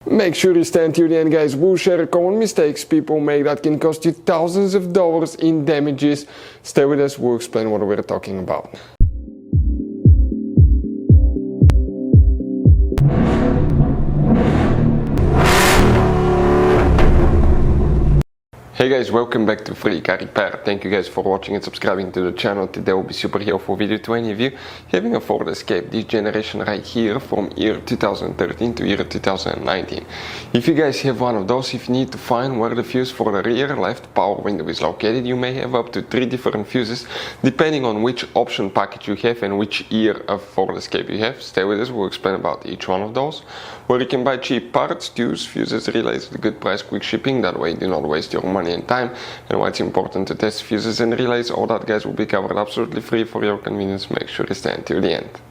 Make sure you stay until the end, guys. We'll share common mistakes people make that can cost you thousands of dollars in damages. Stay with us, we'll explain what we're talking about. Hey guys, welcome back to Free Car Repair. Thank you guys for watching and subscribing to the channel. Today will be super helpful video to any of you having a Ford Escape, this generation right here from year 2013 to year 2019. If you guys have one of those, if you need to find where the fuse for the rear left power window is located, you may have up to 3 different fuses depending on which option package you have and which year of Ford Escape you have. Stay with us, we'll explain about each one of those. Where you can buy cheap parts, tools, fuses, relays at a good price, quick shipping, that way you do not waste your money and time, and why it's important to test fuses and relays. All that, guys, will be covered absolutely free for your convenience. Make sure you stay until the end.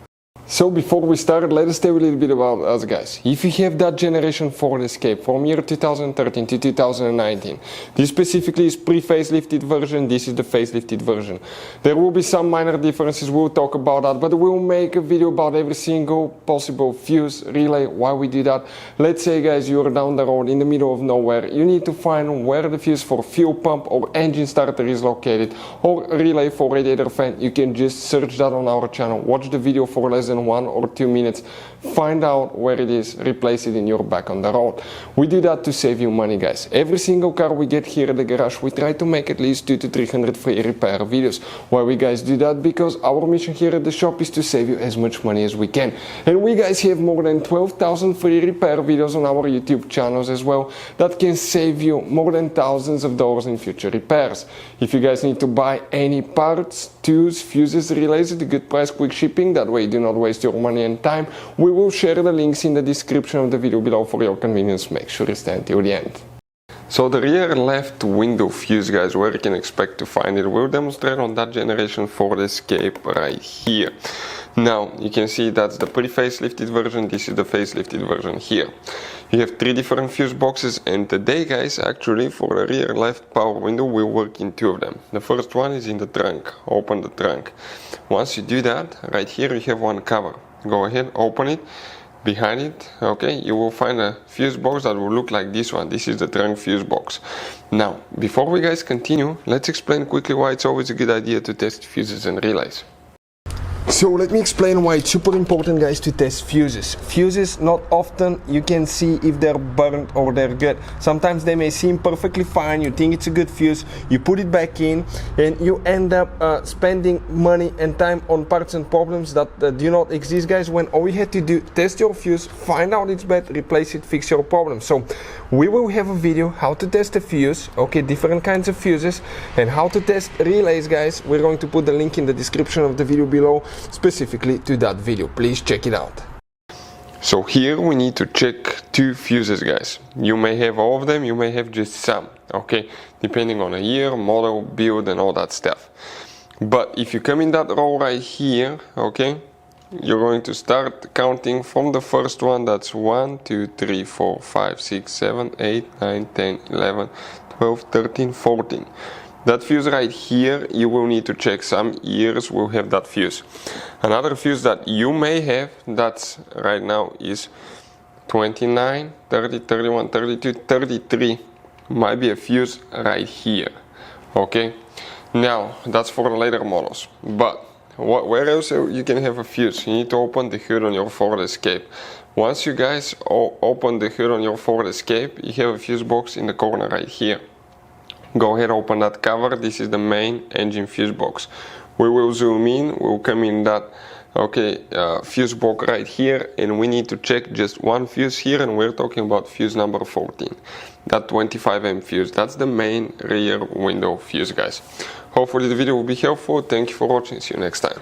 So before we start, let us tell you a little bit about us, guys. If you have that generation Ford Escape from year 2013 to 2019, this specifically is pre-facelifted version, this is the facelifted version. There will be some minor differences, we'll talk about that, but we'll make a video about every single possible fuse, relay, why we do that. Let's say, guys, you're down the road in the middle of nowhere, you need to find where the fuse for fuel pump or engine starter is located, or relay for radiator fan. You can just search that on our channel, watch the video for less than 1 or 2 minutes, find out where it is, replace it in your back on the road. We do that to save you money, guys. Every single car we get here at the garage, we try to make at least 200 to 300 free repair videos. Why we guys do that? Because our mission here at the shop is to save you as much money as we can. And we guys have more than 12,000 free repair videos on our YouTube channels as well that can save you more than thousands of dollars in future repairs. If you guys need to buy any parts, tools, fuses, relays at a good price, quick shipping, that way you do not waste your money and time, we will share the links in the description of the video below for your convenience. Make sure you stay until the end. So the rear left window fuse, guys, where you can expect to find it, we'll demonstrate on that generation Ford Escape right here. Now you can see that's the pre-facelifted version, this is the facelifted version here. You have 3 different fuse boxes, and today, guys, actually for the rear left power window we'll work in 2 of them. The first one is in the trunk. Open the trunk. Once you do that, right here you have one cover. Go ahead, open it. Behind it, okay, you will find a fuse box that will look like this one. This is the trunk fuse box. Now, before we guys continue, let's explain quickly why it's always a good idea to test fuses and relays. So let me explain why it's super important, guys, to test fuses. Fuses, not often you can see if they're burnt or they're good. Sometimes they may seem perfectly fine, you think it's a good fuse, you put it back in, and you end up spending money and time on parts and problems that do not exist, guys, when all you had to do, test your fuse, find out it's bad, replace it, fix your problem. So we will have a video how to test a fuse, okay, different kinds of fuses, and how to test relays, guys. We're going to put the link in the description of the video below, specifically to that video. Please check it out. So here we need to check 2 fuses, guys. You may have all of them, you may have just some, okay, depending on a year, model, build, and all that stuff. But if you come in that row right here, okay, you're going to start counting from the first one. That's 1, 2, 3, 4, 5, 6, 7, 8, 9, 10, 11, 12, 13, 14. That fuse right here, you will need to check. Some years will have that fuse. Another fuse that you may have, that's right now, is 29, 30, 31, 32, 33. Might be a fuse right here. Okay? Now, that's for the later models. But where else you can have a fuse? You need to open the hood on your Ford Escape. Once you guys open the hood on your Ford Escape, you have a fuse box in the corner right here. Go ahead, open that cover. This is the main engine fuse box. We will zoom in, we'll come in that, okay, fuse box right here, and we need to check just one fuse here, and we're talking about fuse number 14. That 25M fuse, that's the main rear window fuse, guys. Hopefully the video will be helpful. Thank you for watching, see you next time.